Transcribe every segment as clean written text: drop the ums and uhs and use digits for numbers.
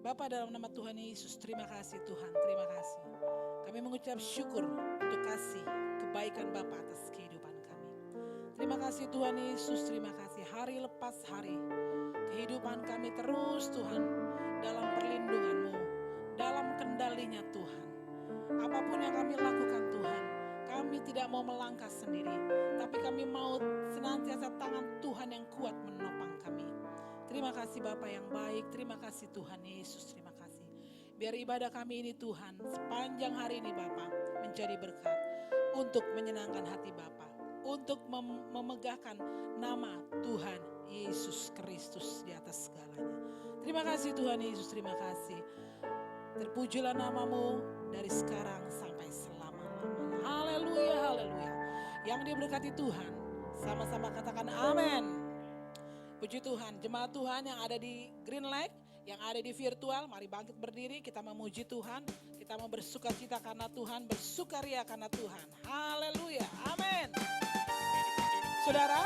Bapa, dalam nama Tuhan Yesus, terima kasih Tuhan, terima kasih. Kami mengucap syukur untuk kasih kebaikan Bapa atas kehidupan kami. Terima kasih Tuhan Yesus, terima kasih. Hari lepas hari, kehidupan kami terus Tuhan dalam perlindungan-Mu, dalam kendalinya Tuhan. Apapun yang kami lakukan Tuhan, kami tidak mau melangkah sendiri, tapi kami mau senantiasa tangan Tuhan yang kuat menopang kami. Terima kasih Bapa yang baik, terima kasih Tuhan Yesus, terima kasih. Biar ibadah kami ini Tuhan, sepanjang hari ini Bapa, menjadi berkat untuk menyenangkan hati Bapa, untuk memegahkan nama Tuhan Yesus Kristus di atas segalanya. Terima kasih Tuhan Yesus, terima kasih. Terpujilah namamu dari sekarang sampai selama-lamanya. Haleluya, haleluya. Yang diberkati Tuhan, sama-sama katakan amin. Puji Tuhan, jemaat Tuhan yang ada di Green Lake, yang ada di virtual, mari bangkit berdiri, kita memuji Tuhan, kita mau bersuka cita karena Tuhan, bersukaria karena Tuhan. Haleluya, amin. Saudara,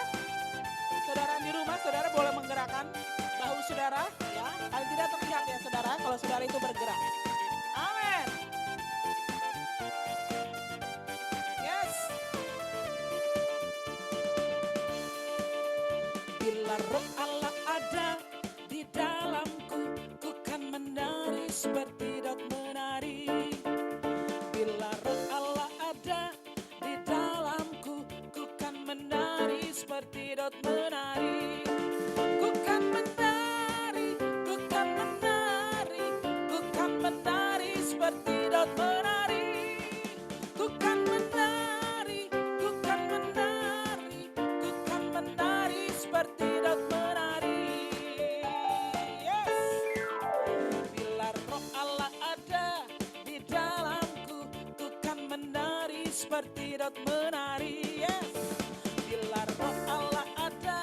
saudara di rumah, saudara boleh menggerakkan bahu saudara, ya. Paling tidak terlihat ya saudara, kalau saudara itu bergerak. Amin. Yes. Bila roh Allah ada di dalamku, ku kan menari seperti Daud menari. Bila roh Allah ada di dalamku, ku kan menari seperti Daud menari. Ku kan menari, ku kan menari, ku kan menari seperti Daud menari. Ku kan menari, ku kan menari, ku kan menari seperti Daud menari. Yes. Bila roh Allah ada di dalamku, ku kan menari seperti Daud menari. Yes. Bila roh Allah ada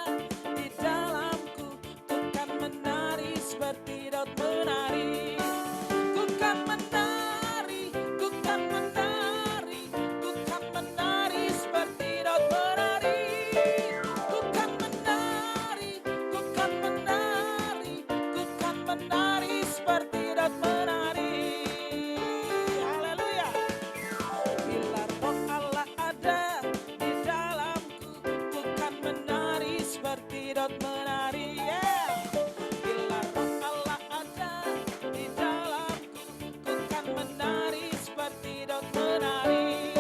di dalamku, ku kan menari seperti Daud menari. Ku kan menari, ku kan menari, ku kan menari seperti Daud menari. Ku kan menari, ku kan menari, ku kan menari seperti Daud menari. Haleluya. Bila roh Allah ada di dalamku, ku kan menari seperti Daud menari. Yeah. Bila roh Allah ada di dalamku, ku kan menari seperti Daud menari.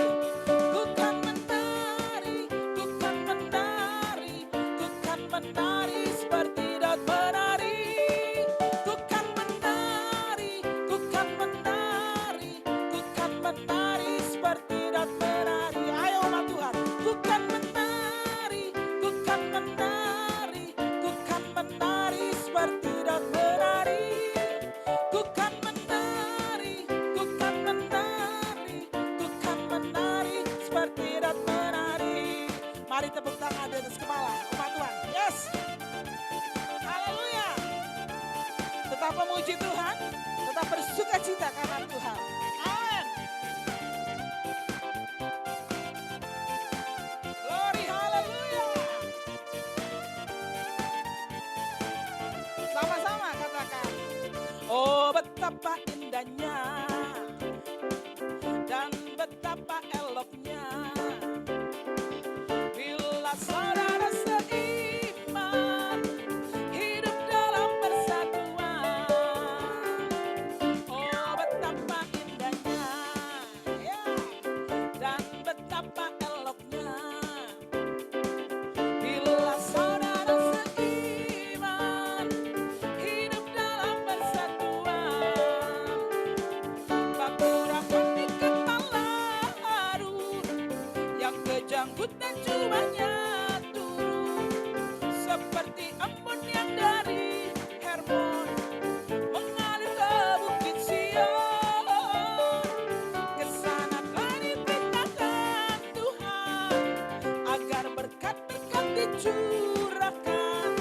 Ku kan menari, ku kan menari, ku kan menari seperti Daud menari. Ku kan menari, ku kan menari, ku kan menari seperti Daud menari. Ayo umat Tuhan, ku kan menari, ku kan menari, ku kan menari seperti Daud menari. Ku kan menari, ku kan menari, ku kan menari seperti Daud menari. Mari tepuk tangan di atas kepala umat Tuhan. Yes. Haleluya. Tetap memuji Tuhan, tetap bersuka cita karena Tuhan. Amin. Glory, haleluya. Sama-sama katakan. Oh betapa indahnya dan betapa eloknya bila saudara seiman hidup dalam persatuan. Oh betapa indahnya, ya, dan betapa eloknya bila saudara seiman hidup dalam persatuan. Bakurakan di kepala Harun yang kejanggut dan jubahnya turun seperti embun yang dari Hermon mengalir ke bukit Sion. Ke sana telah diperintahkan Tuhan agar berkat-berkat dicurahkan,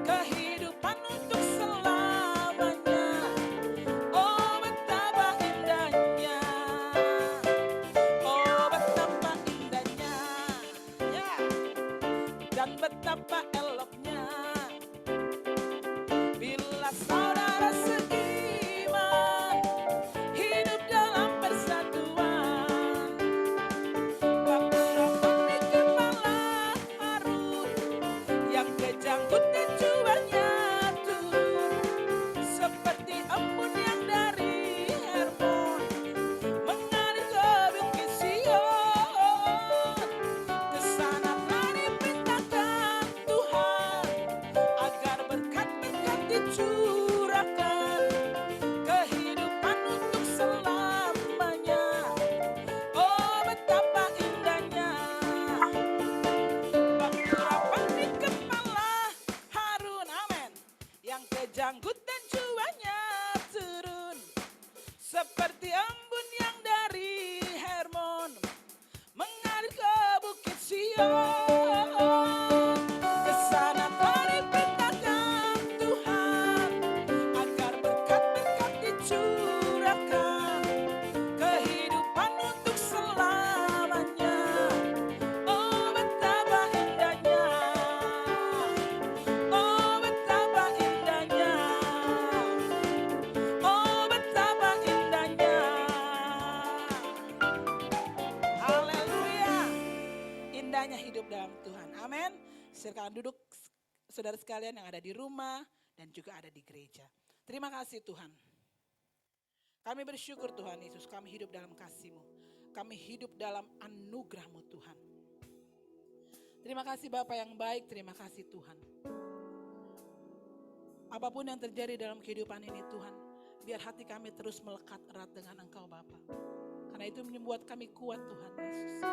kehidupan untuk selamanya. Oh betapa indahnya, oh betapa indahnya, ya, dan betapa eloknya bila saudara seiman Janggut dan cuanya turun seperti embun yang dari Hermon mengalir ke bukit Sion. Ke sana kau diperintahkan Tuhan agar berkat-berkat dicurahkan, kehidupan untuk selamanya. Oh betapa indahnya, oh betapa indahnya, oh betapa indahnya. Haleluya, indahnya hidup dalam Tuhan. Amin. Silakan duduk saudara sekalian yang ada di rumah dan juga ada di gereja. Terima kasih Tuhan. Kami bersyukur Tuhan Yesus, kami hidup dalam kasih-Mu. Kami hidup dalam anugerah-Mu Tuhan. Terima kasih Bapa yang baik, terima kasih Tuhan. Apapun yang terjadi dalam kehidupan ini Tuhan, biar hati kami terus melekat erat dengan Engkau Bapa. Karena itu membuat kami kuat Tuhan Yesus.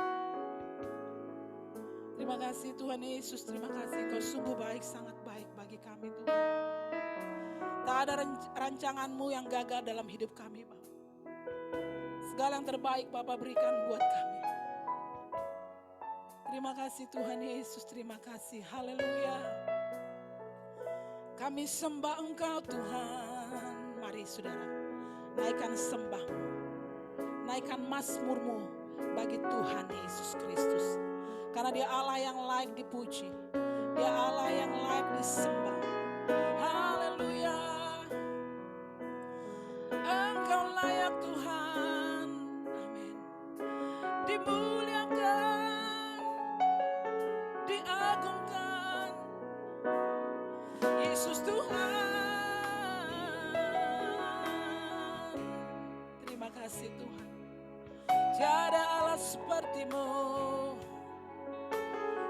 Terima kasih Tuhan Yesus, terima kasih Engkau sungguh baik, sangat baik bagi kami Tuhan. Tak ada rancangan-Mu yang gagal dalam hidup kami Bapa. Segala yang terbaik Bapa berikan buat kami. Terima kasih Tuhan Yesus, terima kasih, haleluya. Kami sembah Engkau Tuhan. Mari saudara, naikkan sembah-Mu, naikkan mazmur-Mu bagi Tuhan Yesus Kristus. Karena Dia Allah yang layak dipuji, Dia Allah yang layak disembah. Haleluya. Engkau layak Tuhan, amin. Dimuliakan, diagungkan, Yesus Tuhan. Terima kasih Tuhan. Tiada Allah seperti-Mu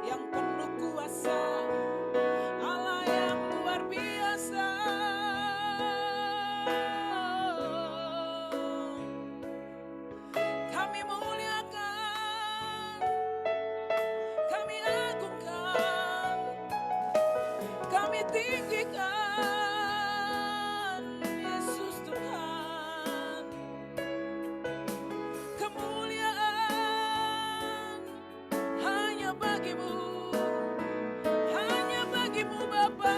yang penuh kuasa, Allah yang luar biasa. Kami muliakan, kami agungkan, kami tinggikan Yesus Tuhan. Kemuliaan hanya bagi-Mu, hanya bagi-Mu Bapa.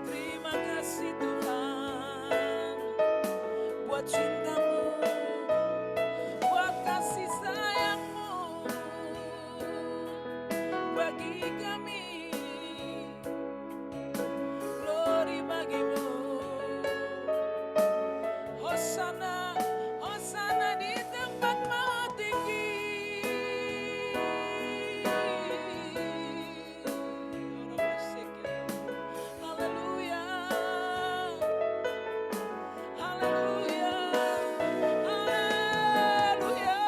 Terima kasih Tuhan buat cinta-Mu, buat kasih sayang-Mu bagi kami. Glory bagi-Mu. Hosana, Hosana di tempat maha tinggi. Haleluya, haleluya, haleluya.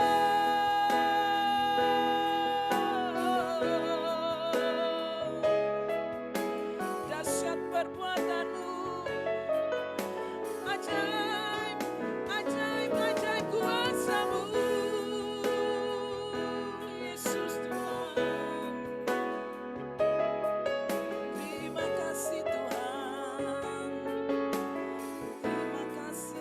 Dahsyat perbuatan-Mu, ajaib, ajaib, ajaib kuasa-Mu, Yesus Tuhan. Terima kasih Tuhan, terima kasih.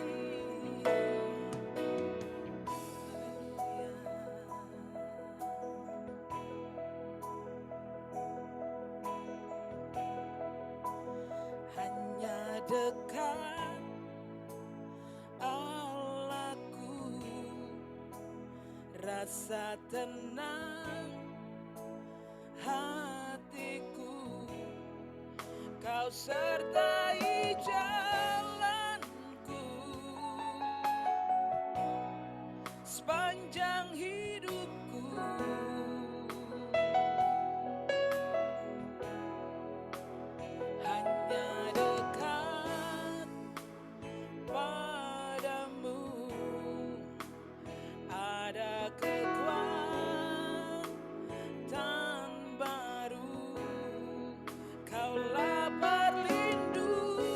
Hanya dekat Allahku, rasa tenang hatiku. Kau sertai jalanku sepanjang hidupku. Hanya dekat padamu ada kekuatan baru. Kaulah perlindungan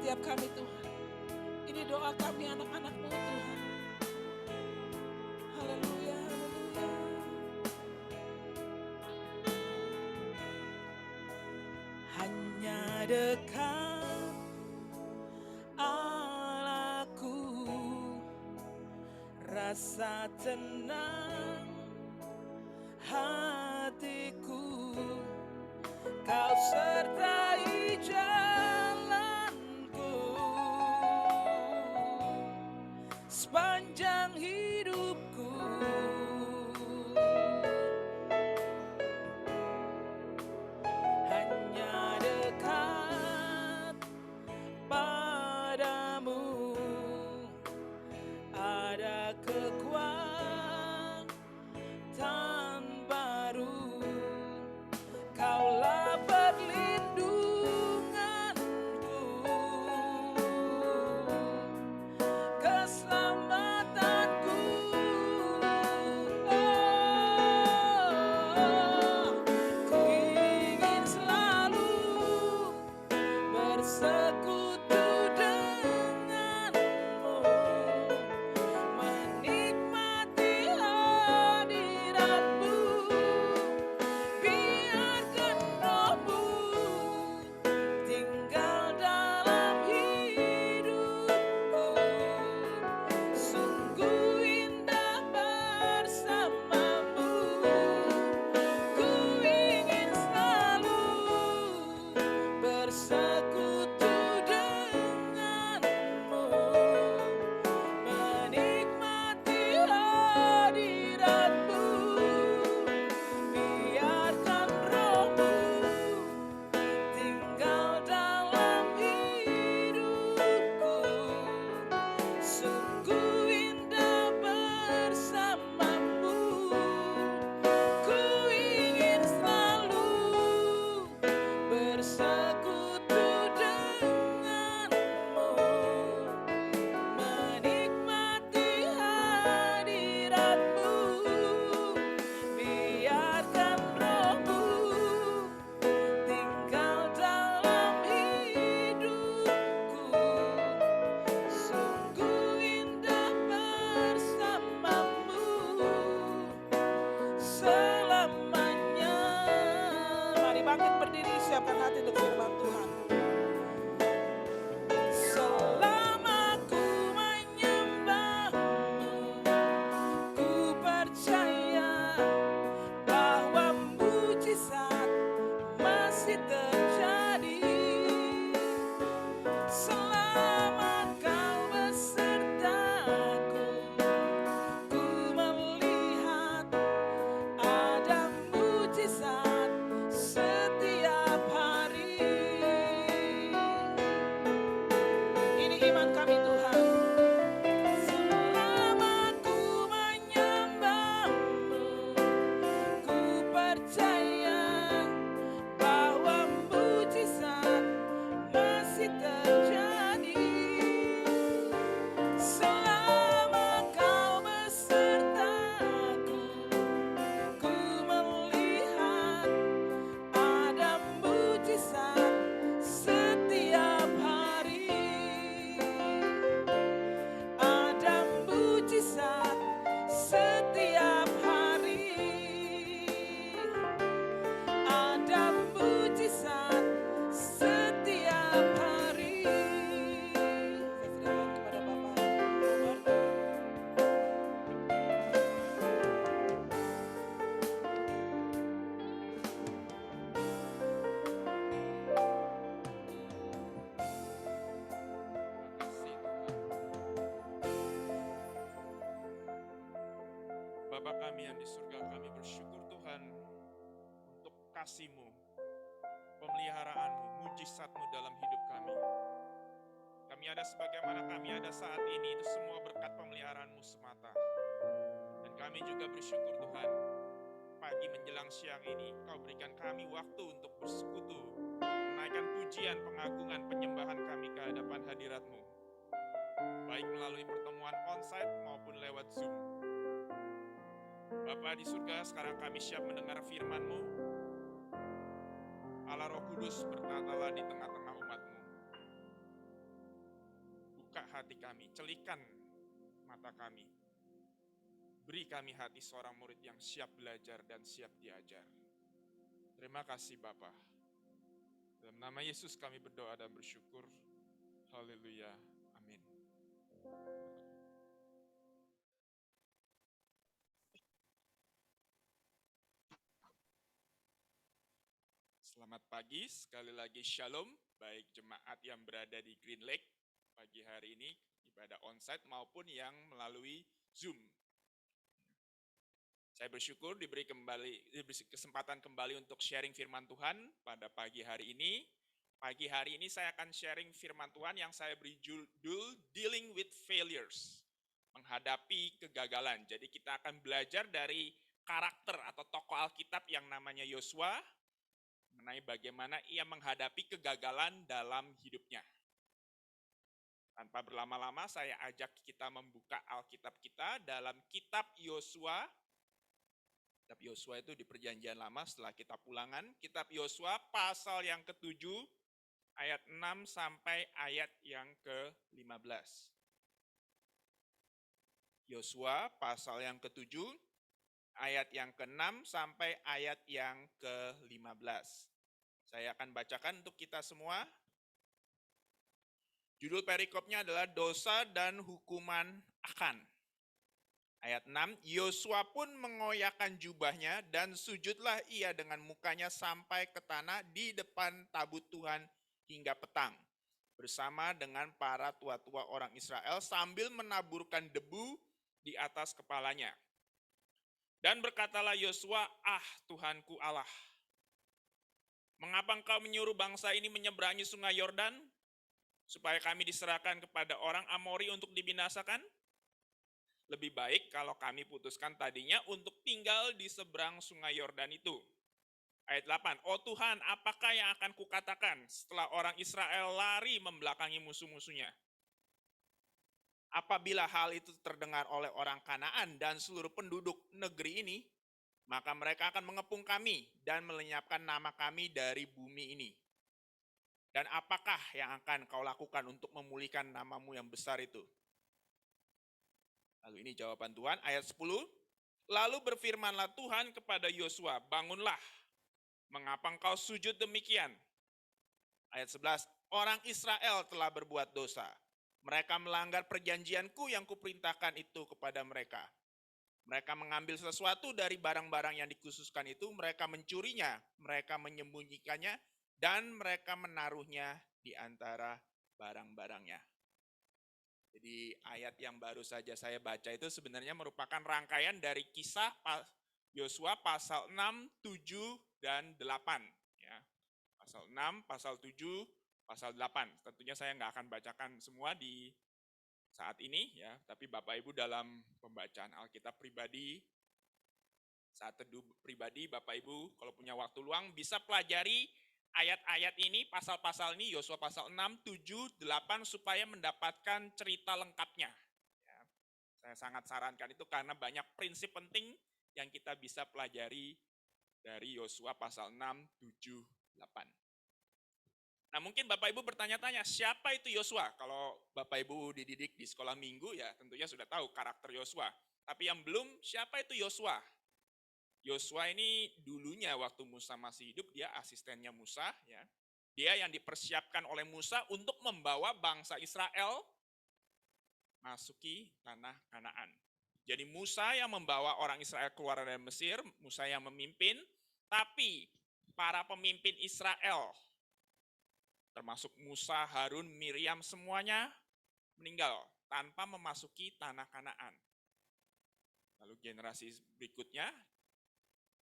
setiap kami Tuhan. Ini doa kami anak-anak-Mu Tuhan. Haleluya, haleluya. Hanya dekat Allahku, rasa tenang hatiku, Kau sertai jalanku sepanjang hidupku. Hanya dekat padamu ada kekuatan baru. Kaulah perlindunganku, keselamatanku. Ku ingin selalu bersekutu denganmu, menikmati hadiratmu. Biarkan Roh-Mu tinggal dalam hidupku. Sungguh indah bersamamu. Ku ingin selalu bersekutu denganmu, menikmati hadiratmu. Biarkan Roh-Mu tinggal dalam hidupku. Sungguh indah bersamamu. Ku ingin selalu bersekutu denganmu, menikmati hadiratmu. Biarkan Roh-Mu tinggal dalam hidupku. Sungguh indah bersamamu selamanya. Mari bangkit berdiri, siapkan hati untuk firman Tuhan. Selama ku menyembah-Mu, ku percaya bahwa mujizat masih terjadi. Selama Kau besertaku, ku melihat ada mujizat setiap hari. Ini iman kami Tuhan. Selama ku menyembah-Mu, ku percaya bahwa mujizat masih terjadi. Selama Kau besertaku, ku melihat ada mujizat setiap hari. Ada mujizat setiap hari. Ada mujizat setiap hari. Saya serahkan kepada Bapa kami yang di surga, kami bersyukur Tuhan untuk kasih-Mu, pemeliharaan-Mu, mujizat-Mu dalam hidup kami. Kami ada sebagaimana kami ada saat ini, itu semua berkat pemeliharaan-Mu semata. Dan kami juga bersyukur Tuhan, pagi menjelang siang ini, Kau berikan kami waktu untuk bersekutu, menaikkan pujian, pengagungan, penyembahan kami ke hadapan hadirat-Mu, baik melalui pertemuan onsite maupun lewat Zoom. Bapa di surga, sekarang kami siap mendengar firman-Mu. Allah Roh Kudus bertatalah di tengah-tengah umat-Mu. celikan mata kami. Beri kami hati seorang murid yang siap belajar dan siap diajar. Terima kasih Bapa. Dalam nama Yesus kami berdoa dan bersyukur. Haleluya. Amin. Selamat pagi, sekali lagi Shalom, baik jemaat yang berada di Green Lake pagi hari ini, ibadah onsite maupun yang melalui Zoom. Saya bersyukur diberi kesempatan kembali untuk sharing firman Tuhan pada pagi hari ini. Pagi hari ini saya akan sharing firman Tuhan yang saya beri judul Dealing with Failures, menghadapi kegagalan. Jadi kita akan belajar dari karakter atau tokoh Alkitab yang namanya Yosua, mengenai bagaimana ia menghadapi kegagalan dalam hidupnya. Tanpa berlama-lama saya ajak kita membuka Alkitab kita dalam kitab Yosua. Kitab Yosua itu di perjanjian lama setelah kitab Ulangan. Kitab Yosua pasal yang ke-7 ayat 6 sampai ayat yang ke-15. Yosua pasal yang ke-7 ayat yang ke-6 sampai ayat yang ke-15. Saya akan bacakan untuk kita semua. Judul perikopnya adalah dosa dan hukuman akan. Ayat 6, Yosua pun mengoyakkan jubahnya dan sujudlah ia dengan mukanya sampai ke tanah di depan tabut Tuhan hingga petang. Bersama dengan para tua-tua orang Israel sambil menaburkan debu di atas kepalanya. Dan berkatalah Yosua, Tuhanku Allah, mengapa engkau menyuruh bangsa ini menyeberangi sungai Yordan, supaya kami diserahkan kepada orang Amori untuk dibinasakan? Lebih baik kalau kami putuskan tadinya untuk tinggal di seberang sungai Yordan itu. Ayat 8, Oh Tuhan, apakah yang akan kukatakan setelah orang Israel lari membelakangi musuh-musuhnya? Apabila hal itu terdengar oleh orang Kanaan dan seluruh penduduk negeri ini, maka mereka akan mengepung kami dan melenyapkan nama kami dari bumi ini. Dan apakah yang akan kau lakukan untuk memulihkan namamu yang besar itu? Lalu ini jawaban Tuhan, ayat 10. Lalu berfirmanlah Tuhan kepada Yosua, bangunlah, mengapa engkau sujud demikian? Ayat 11, orang Israel telah berbuat dosa. Mereka melanggar perjanjianku yang kuperintahkan itu kepada mereka. Mereka mengambil sesuatu dari barang-barang yang dikhususkan itu, mereka mencurinya, mereka menyembunyikannya, dan mereka menaruhnya di antara barang-barangnya. Jadi ayat yang baru saja saya baca itu sebenarnya merupakan rangkaian dari kisah Yosua pasal 6, 7, dan 8. Ya. Pasal 6, pasal 7, pasal 8. Tentunya saya nggak akan bacakan semua di saat ini, ya, tapi Bapak Ibu dalam pembacaan Alkitab pribadi, saat teduh pribadi, Bapak Ibu kalau punya waktu luang bisa pelajari ayat-ayat ini, pasal-pasal ini, Yosua pasal 6, 7, 8, supaya mendapatkan cerita lengkapnya. Ya, saya sangat sarankan itu karena banyak prinsip penting yang kita bisa pelajari dari Yosua pasal 6, 7, 8. Nah mungkin Bapak Ibu bertanya-tanya, siapa itu Yosua? Kalau Bapak Ibu dididik di sekolah minggu ya tentunya sudah tahu karakter Yosua. Tapi yang belum, siapa itu Yosua? Yosua ini dulunya waktu Musa masih hidup, dia asistennya Musa. Ya. Dia yang dipersiapkan oleh Musa untuk membawa bangsa Israel masuki tanah Kanaan. Jadi Musa yang membawa orang Israel keluar dari Mesir, Musa yang memimpin, tapi para pemimpin Israel, termasuk Musa, Harun, Miriam, semuanya meninggal tanpa memasuki tanah Kanaan. Lalu generasi berikutnya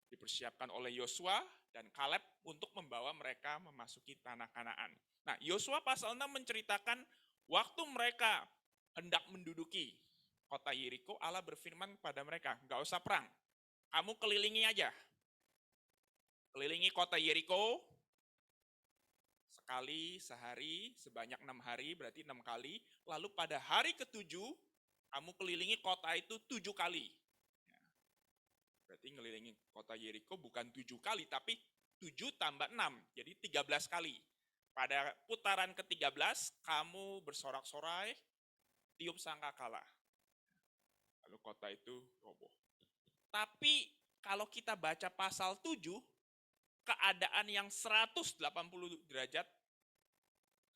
dipersiapkan oleh Yosua dan Kaleb untuk membawa mereka memasuki tanah Kanaan. Nah, Yosua pasal 6 menceritakan waktu mereka hendak menduduki kota Yeriko, Allah berfirman kepada mereka, nggak usah perang, kamu kelilingi aja. Kelilingi kota Yeriko, sekali sehari sebanyak 6 hari, berarti 6 kali. Lalu pada hari ke-7, kamu kelilingi kota itu 7 kali. Ya. Berarti ngelilingi kota Yeriko bukan 7 kali, tapi 7 tambah 6, jadi 13 kali. Pada putaran ke-13, kamu bersorak-sorai, tiup sangkakala. Lalu kota itu roboh. Tapi kalau kita baca pasal 7, keadaan yang 180 derajat,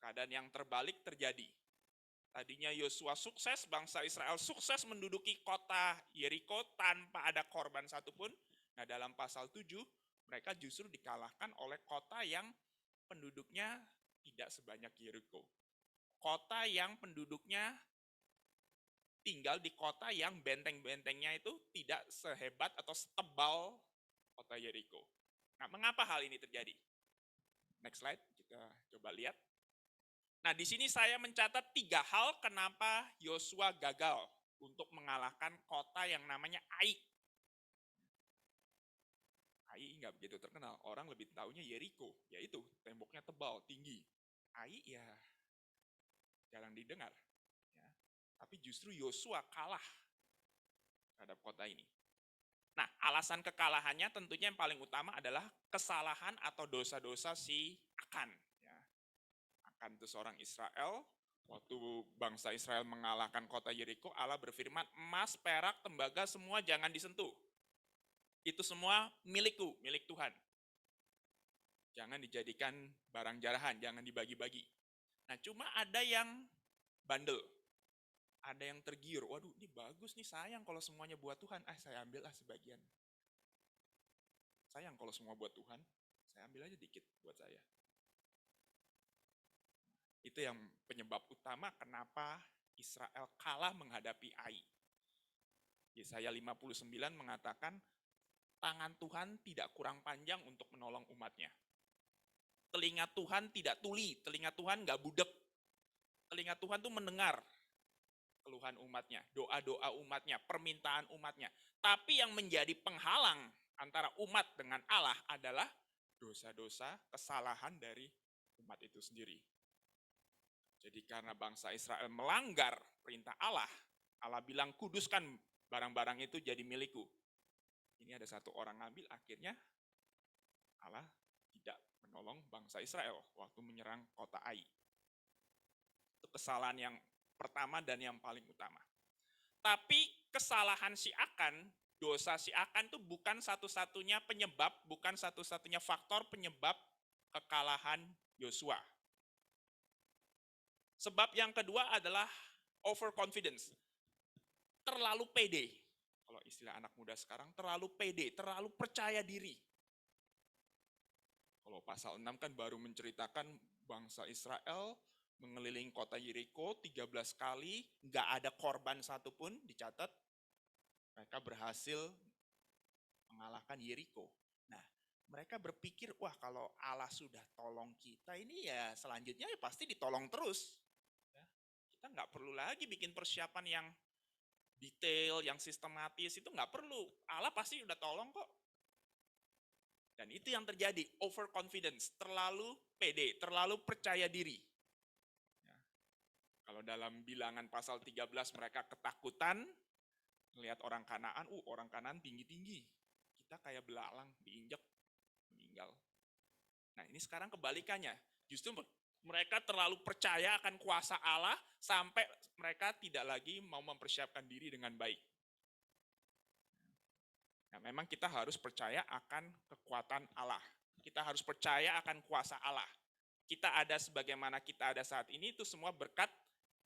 keadaan yang terbalik terjadi. Tadinya Yosua sukses, bangsa Israel sukses menduduki kota Yeriko tanpa ada korban satupun. Nah, dalam pasal 7, mereka justru dikalahkan oleh kota yang penduduknya tidak sebanyak Yeriko. Kota yang penduduknya tinggal di kota yang benteng-bentengnya itu tidak sehebat atau setebal kota Yeriko. Nah, mengapa hal ini terjadi? Next slide, kita coba lihat. Nah, di sini saya mencatat 3 hal kenapa Yosua gagal untuk mengalahkan kota yang namanya Ai. Ai nggak begitu terkenal, orang lebih tahunya Yeriko, yaitu temboknya tebal, tinggi. Ai ya jarang didengar. Ya. Tapi justru Yosua kalah terhadap kota ini. Nah, alasan kekalahannya tentunya yang paling utama adalah kesalahan atau dosa-dosa si Akan. Ya. Akan itu seorang Israel, waktu bangsa Israel mengalahkan kota Yeriko, Allah berfirman, emas, perak, tembaga, semua jangan disentuh. Itu semua milikku, milik Tuhan. Jangan dijadikan barang jarahan, jangan dibagi-bagi. Nah, cuma ada yang bandel. Ada yang tergiur, waduh ini bagus nih, sayang kalau semuanya buat Tuhan. Saya ambil sebagian. Sayang kalau semua buat Tuhan, saya ambil aja dikit buat saya. Itu yang penyebab utama kenapa Israel kalah menghadapi Ai. Yesaya 59 mengatakan, tangan Tuhan tidak kurang panjang untuk menolong umatnya. Telinga Tuhan tidak tuli, telinga Tuhan nggak budek. Telinga Tuhan tuh mendengar keluhan umatnya, doa-doa umatnya, permintaan umatnya. Tapi yang menjadi penghalang antara umat dengan Allah adalah dosa-dosa, kesalahan dari umat itu sendiri. Jadi karena bangsa Israel melanggar perintah Allah, Allah bilang kuduskan barang-barang itu jadi milikku. Ini ada satu orang ngambil, akhirnya Allah tidak menolong bangsa Israel waktu menyerang kota Ai. Itu kesalahan yang pertama dan yang paling utama. Tapi kesalahan si Akan, dosa si Akan itu bukan satu-satunya penyebab, bukan satu-satunya faktor penyebab kekalahan Yosua. Sebab yang kedua adalah overconfidence. Terlalu pede. Kalau istilah anak muda sekarang, terlalu pede, terlalu percaya diri. Kalau pasal 6 kan baru menceritakan bangsa Israel mengelilingi kota Yeriko 13 kali, nggak ada korban satupun dicatat. Mereka berhasil mengalahkan Yeriko. Nah, mereka berpikir, wah kalau Allah sudah tolong kita ini ya selanjutnya ya pasti ditolong terus. Ya, kita nggak perlu lagi bikin persiapan yang detail, yang sistematis, itu nggak perlu. Allah pasti udah tolong kok. Dan itu yang terjadi, overconfidence, terlalu pede, terlalu percaya diri. Kalau dalam bilangan pasal 13 mereka ketakutan, melihat orang Kanaan, orang Kanaan tinggi-tinggi. Kita kayak belalang, diinjak, meninggal. Nah ini sekarang kebalikannya. Justru mereka terlalu percaya akan kuasa Allah, sampai mereka tidak lagi mau mempersiapkan diri dengan baik. Nah memang kita harus percaya akan kekuatan Allah. Kita harus percaya akan kuasa Allah. Kita ada sebagaimana kita ada saat ini, itu semua berkat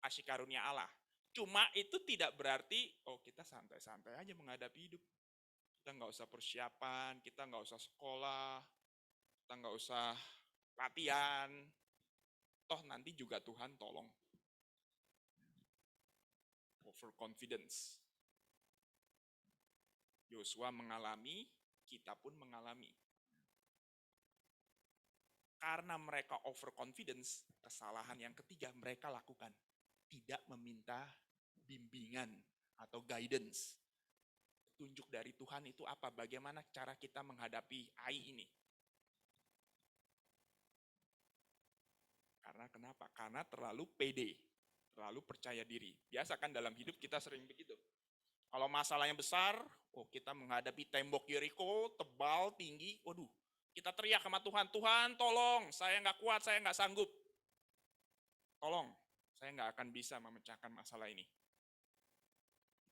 kasih karunia Allah. Cuma itu tidak berarti, kita santai-santai aja menghadapi hidup. Kita nggak usah persiapan, kita nggak usah sekolah, kita nggak usah latihan. Toh nanti juga Tuhan tolong. Overconfidence. Yosua mengalami, kita pun mengalami. Karena mereka overconfidence, kesalahan yang ketiga mereka lakukan. Tidak meminta bimbingan atau guidance. Tunjuk dari Tuhan itu apa? Bagaimana cara kita menghadapi Ai ini? Karena kenapa? Karena terlalu pede, terlalu percaya diri. Biasa kan dalam hidup kita sering begitu. Kalau masalahnya besar, kita menghadapi tembok Yeriko, tebal, tinggi, waduh, kita teriak sama Tuhan, Tuhan tolong, saya nggak kuat, saya nggak sanggup. Tolong. saya nggak akan bisa memecahkan masalah ini.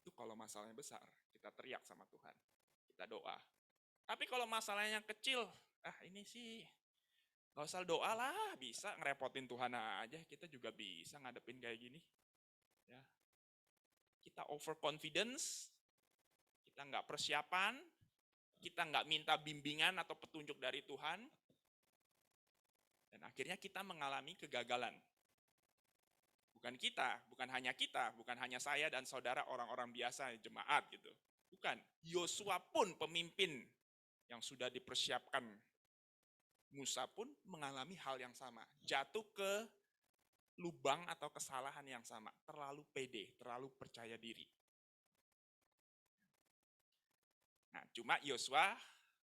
Itu kalau masalahnya besar, kita teriak sama Tuhan, kita doa. Tapi kalau masalahnya kecil, ini sih nggak usah doa lah, bisa ngerepotin Tuhan aja, kita juga bisa ngadepin kayak gini. Ya. Kita overconfidence, kita nggak persiapan, kita nggak minta bimbingan atau petunjuk dari Tuhan, dan akhirnya kita mengalami kegagalan. Bukan hanya saya dan saudara orang-orang biasa, jemaat gitu. Bukan, Yosua pun pemimpin yang sudah dipersiapkan. Musa pun mengalami hal yang sama, jatuh ke lubang atau kesalahan yang sama, terlalu pede, terlalu percaya diri. Nah, cuma Yosua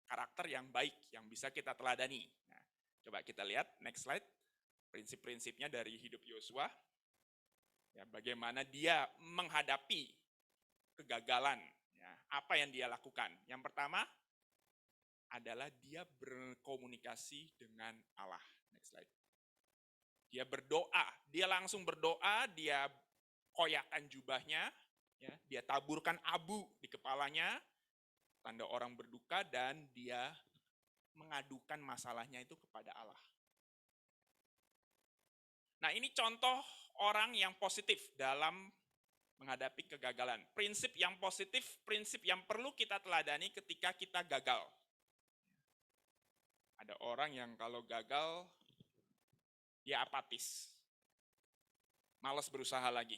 karakter yang baik, yang bisa kita teladani. Nah, coba kita lihat, next slide, prinsip-prinsipnya dari hidup Yosua. Ya, bagaimana dia menghadapi kegagalan, ya, apa yang dia lakukan. Yang pertama adalah dia berkomunikasi dengan Allah. Next slide. Dia berdoa, dia langsung berdoa, dia koyakan jubahnya, ya, dia taburkan abu di kepalanya, tanda orang berduka, dan dia mengadukan masalahnya itu kepada Allah. Nah, ini contoh orang yang positif dalam menghadapi kegagalan. Prinsip yang positif, prinsip yang perlu kita teladani ketika kita gagal. Ada orang yang kalau gagal, dia apatis. Malas berusaha lagi.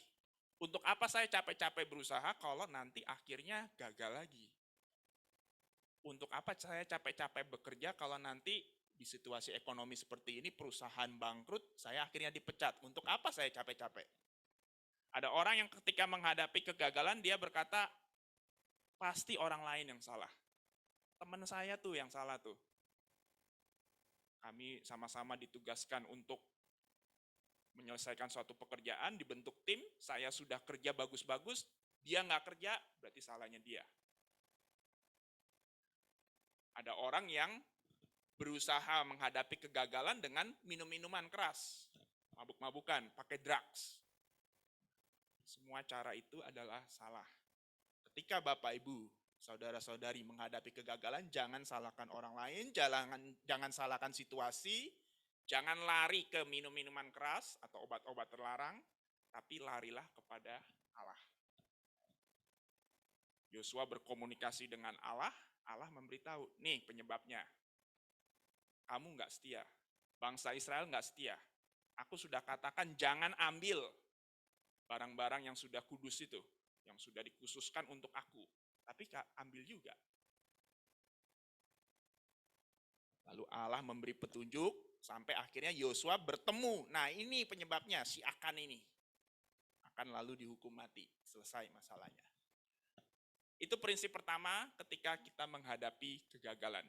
Untuk apa saya capek-capek berusaha kalau nanti akhirnya gagal lagi? Untuk apa saya capek-capek bekerja kalau nanti di situasi ekonomi seperti ini, perusahaan bangkrut, saya akhirnya dipecat. Untuk apa saya capek-capek? Ada orang yang ketika menghadapi kegagalan, dia berkata, pasti orang lain yang salah. Teman saya tuh yang salah tuh. Kami sama-sama ditugaskan untuk menyelesaikan suatu pekerjaan, dibentuk tim, saya sudah kerja bagus-bagus, dia nggak kerja, berarti salahnya dia. Ada orang yang berusaha menghadapi kegagalan dengan minum-minuman keras, mabuk-mabukan, pakai drugs. Semua cara itu adalah salah. Ketika Bapak Ibu, saudara-saudari menghadapi kegagalan, jangan salahkan orang lain, jangan salahkan situasi, jangan lari ke minum-minuman keras atau obat-obat terlarang, tapi larilah kepada Allah. Yosua berkomunikasi dengan Allah, Allah memberitahu, nih penyebabnya. Kamu nggak setia, bangsa Israel nggak setia. Aku sudah katakan jangan ambil barang-barang yang sudah kudus itu, yang sudah dikhususkan untuk aku. Tapi ambil juga. Lalu Allah memberi petunjuk, sampai akhirnya Yosua bertemu. Nah ini penyebabnya, si Akan ini. Akan lalu dihukum mati, selesai masalahnya. Itu prinsip pertama ketika kita menghadapi kegagalan.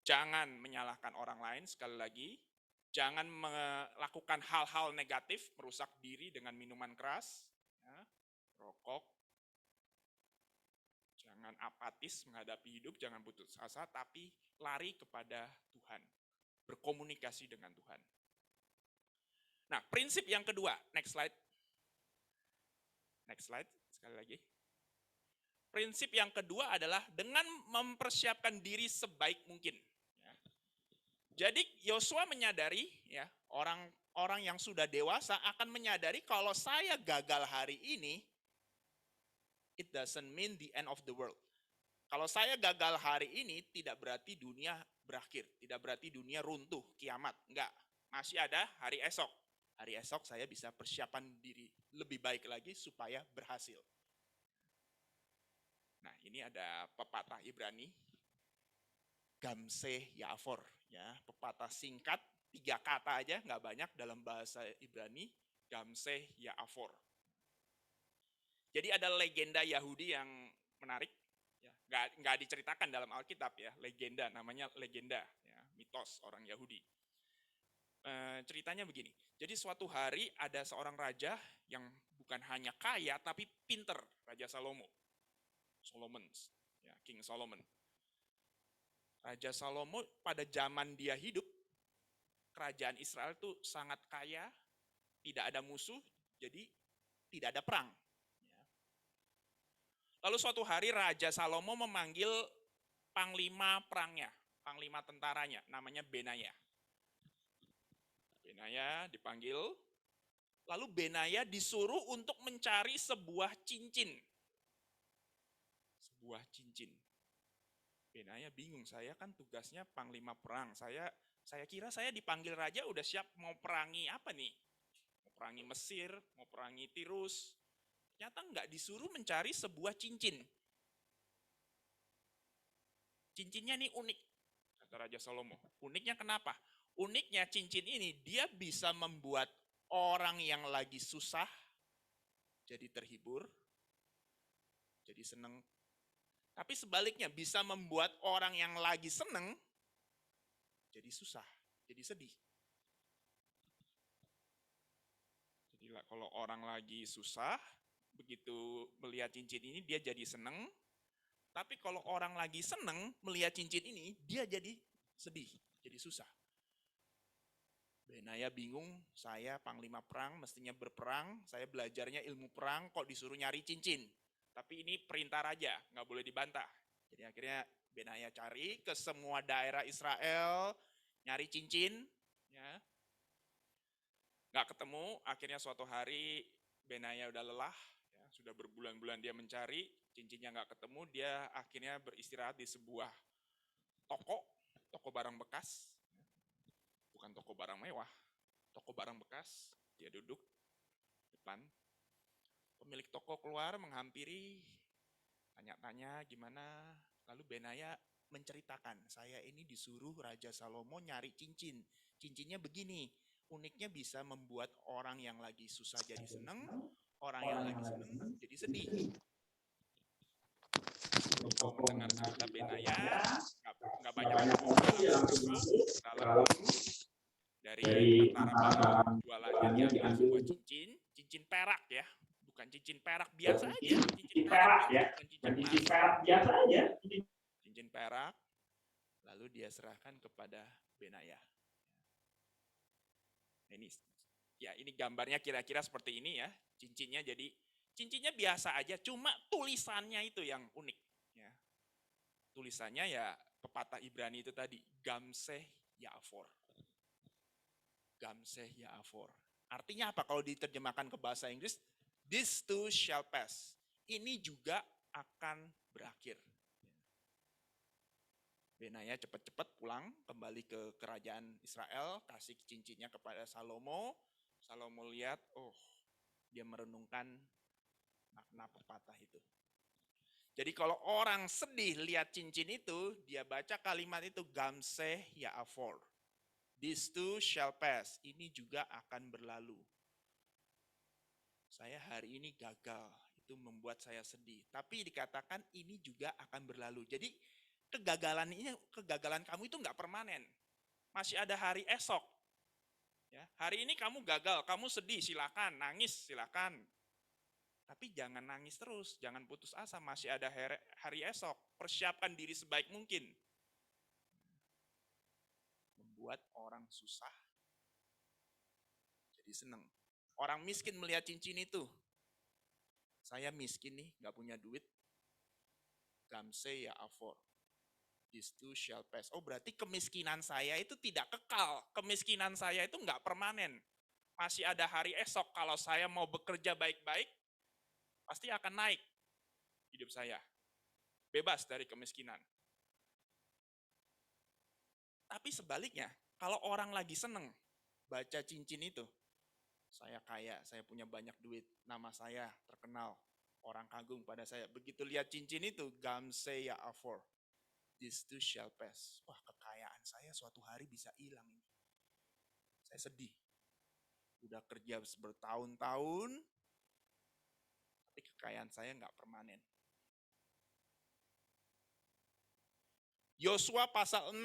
Jangan menyalahkan orang lain, sekali lagi. Jangan melakukan hal-hal negatif, merusak diri dengan minuman keras, ya, rokok. Jangan apatis menghadapi hidup, jangan putus asa, tapi lari kepada Tuhan. Berkomunikasi dengan Tuhan. Nah, prinsip yang kedua, next slide. Next slide, sekali lagi. Prinsip yang kedua adalah dengan mempersiapkan diri sebaik mungkin. Jadi Yosua menyadari, ya, orang yang sudah dewasa akan menyadari kalau saya gagal hari ini, it doesn't mean the end of the world. Kalau saya gagal hari ini, tidak berarti dunia berakhir, tidak berarti dunia runtuh, kiamat. Enggak, masih ada hari esok. Hari esok saya bisa persiapan diri lebih baik lagi supaya berhasil. Nah, ini ada pepatah Ibrani, Gamseh Ya'afor, ya, pepatah singkat, 3 kata aja, nggak banyak dalam bahasa Ibrani, Gamseh Ya'afor. Jadi ada legenda Yahudi yang menarik, ya, nggak diceritakan dalam Alkitab, ya, legenda, namanya legenda, ya, mitos orang Yahudi. Ceritanya begini, jadi suatu hari ada seorang raja yang bukan hanya kaya tapi pinter, Raja Solomon, ya, King Solomon. Raja Salomo pada zaman dia hidup, kerajaan Israel itu sangat kaya, tidak ada musuh, jadi tidak ada perang. Lalu suatu hari Raja Salomo memanggil panglima perangnya, panglima tentaranya, namanya Benaya. Benaya dipanggil, lalu Benaya disuruh untuk mencari sebuah cincin. Sebuah cincin. Benaya bingung, saya kan tugasnya panglima perang. Saya kira saya dipanggil raja udah siap mau perangi apa nih? Mau perangi Mesir, mau perangi Tirus. Ternyata nggak, disuruh mencari sebuah cincin. Cincinnya ini unik, kata Raja Salomo. Uniknya kenapa? Uniknya cincin ini dia bisa membuat orang yang lagi susah jadi terhibur, jadi seneng. Tapi sebaliknya bisa membuat orang yang lagi seneng jadi susah, jadi sedih. Jadi kalau orang lagi susah, begitu melihat cincin ini dia jadi seneng. Tapi kalau orang lagi seneng melihat cincin ini, dia jadi sedih, jadi susah. Benaya bingung, saya panglima perang, mestinya berperang, saya belajarnya ilmu perang, kok disuruh nyari cincin. Tapi ini perintah raja, nggak boleh dibantah. Jadi akhirnya Benaya cari ke semua daerah Israel, nyari cincin, ya. Nggak ketemu, akhirnya suatu hari Benaya udah lelah, ya, sudah berbulan-bulan dia mencari, cincinnya nggak ketemu, dia akhirnya beristirahat di sebuah toko barang bekas, bukan toko barang mewah, toko barang bekas. Dia duduk depan, pemilik toko keluar menghampiri, tanya-tanya gimana, lalu Benaya menceritakan, saya ini disuruh Raja Salomo nyari cincin, cincinnya begini, uniknya bisa membuat orang yang lagi susah jadi seneng, orang yang lagi seneng jadi sedih. Toko mendengar cerita Benaya, nggak banyak ngomong, dia langsung masuk ke dalam. Dari antara barang jualannya dia ambil sebuah cincin perak ya, bukan cincin perak biasa aja, cincin perak ya, bukan cincin perak biasa aja, cincin perak. Lalu dia serahkan kepada Benaya. Ini gambarnya kira-kira seperti ini ya, cincinnya biasa aja, cuma tulisannya itu yang unik. Ya. Tulisannya ya pepatah Ibrani itu tadi, Gamseh Ya'afor. Gamseh Ya'afor. Artinya apa kalau diterjemahkan ke bahasa Inggris? This too shall pass. Ini juga akan berakhir. Benaya cepat-cepat pulang, kembali ke kerajaan Israel, kasih cincinnya kepada Salomo. Salomo lihat, dia merenungkan makna pepatah itu. Jadi kalau orang sedih lihat cincin itu, dia baca kalimat itu, Gamseh Ya'afor. This too shall pass. Ini juga akan berlalu. Saya hari ini gagal. Itu membuat saya sedih. Tapi dikatakan ini juga akan berlalu. Jadi kegagalan kamu itu nggak permanen. Masih ada hari esok. Ya, hari ini kamu gagal, kamu sedih, silakan, nangis, silakan. Tapi jangan nangis terus, jangan putus asa. Masih ada hari esok. Persiapkan diri sebaik mungkin. Membuat orang susah jadi seneng. Orang miskin melihat cincin itu, saya miskin nih, gak punya duit. Gamseh Ya'afor. This too shall pass. Berarti kemiskinan saya itu tidak kekal. Kemiskinan saya itu gak permanen. Masih ada hari esok. Kalau saya mau bekerja baik-baik, pasti akan naik hidup saya. Bebas dari kemiskinan. Tapi sebaliknya, kalau orang lagi seneng baca cincin itu, saya kaya, saya punya banyak duit, nama saya terkenal, orang kagum pada saya. Begitu lihat cincin itu, Gamseh Ya'afor, this too shall pass. Wah, kekayaan saya suatu hari bisa hilang ini. Saya sedih. Udah kerja bertahun-tahun, tapi kekayaan saya nggak permanen. Yosua pasal 6,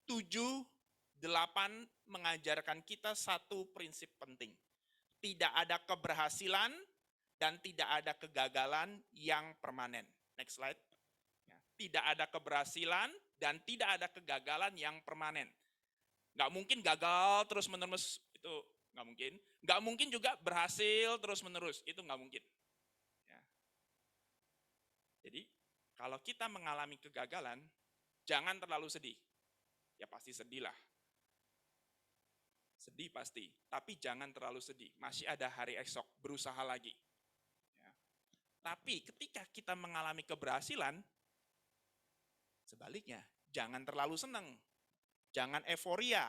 7, 8 mengajarkan kita satu prinsip penting. Tidak ada keberhasilan dan tidak ada kegagalan yang permanen. Next slide. Tidak ada keberhasilan dan tidak ada kegagalan yang permanen. Nggak mungkin gagal terus-menerus itu nggak mungkin. Nggak mungkin juga berhasil terus-menerus, itu nggak mungkin. Ya. Jadi kalau kita mengalami kegagalan, jangan terlalu sedih. Ya pasti sedih lah. Sedih pasti, tapi jangan terlalu sedih. Masih ada hari esok, berusaha lagi. Ya. Tapi ketika kita mengalami keberhasilan, sebaliknya, jangan terlalu senang. Jangan euforia,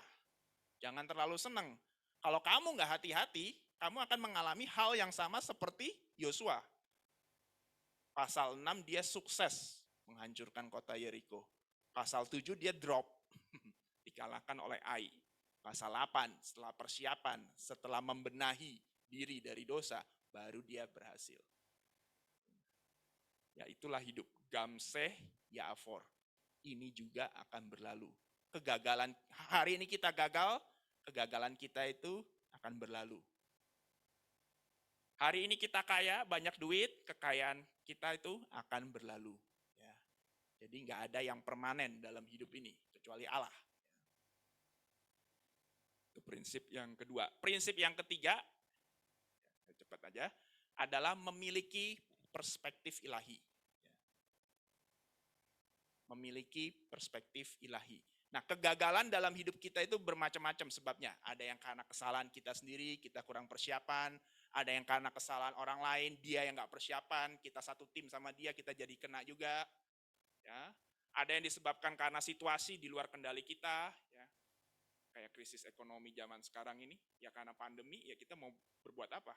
jangan terlalu senang. Kalau kamu nggak hati-hati, kamu akan mengalami hal yang sama seperti Yosua. Pasal 6 dia sukses menghancurkan kota Yeriko. Pasal 7 dia drop, dikalahkan oleh Ai. Pasal 8 setelah persiapan, setelah membenahi diri dari dosa, baru dia berhasil. Ya itulah hidup. Gamseh Ya'afor. Ini juga akan berlalu. Kegagalan, hari ini kita gagal, kegagalan kita itu akan berlalu. Hari ini kita kaya, banyak duit, kekayaan kita itu akan berlalu. Ya. Jadi nggak ada yang permanen dalam hidup ini, kecuali Allah. Itu prinsip yang kedua. Prinsip yang ketiga, cepat aja, adalah memiliki perspektif ilahi. Memiliki perspektif ilahi. Nah, kegagalan dalam hidup kita itu bermacam-macam sebabnya. Ada yang karena kesalahan kita sendiri, kita kurang persiapan. Ada yang karena kesalahan orang lain, dia yang nggak persiapan. Kita satu tim sama dia, kita jadi kena juga. Ya. Ada yang disebabkan karena situasi di luar kendali kita. Ya. Kayak krisis ekonomi zaman sekarang ini. Ya karena pandemi, ya kita mau berbuat apa?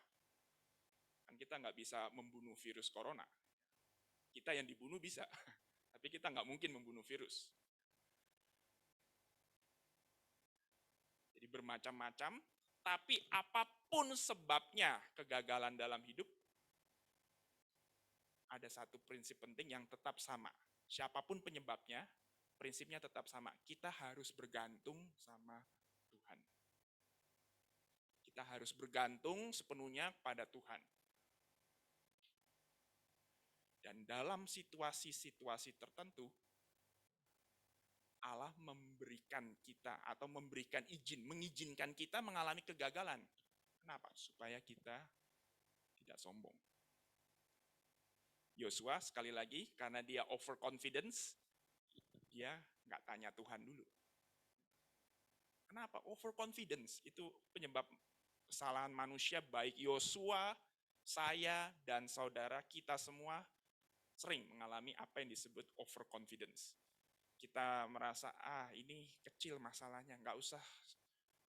Kan kita nggak bisa membunuh virus corona. Kita yang dibunuh bisa. Tapi kita nggak mungkin membunuh virus. Jadi bermacam-macam, tapi apapun sebabnya kegagalan dalam hidup, ada satu prinsip penting yang tetap sama. Siapapun penyebabnya, prinsipnya tetap sama. Kita harus bergantung sama Tuhan. Kita harus bergantung sepenuhnya pada Tuhan. Dan dalam situasi-situasi tertentu, Allah memberikan kita atau memberikan izin, mengizinkan kita mengalami kegagalan. Kenapa? Supaya kita tidak sombong. Yosua sekali lagi, karena dia overconfidence, dia nggak tanya Tuhan dulu. Kenapa? Overconfidence itu penyebab kesalahan manusia, baik Yosua, saya, dan saudara kita semua sering mengalami apa yang disebut overconfidence. Kita merasa, ini kecil masalahnya, nggak usah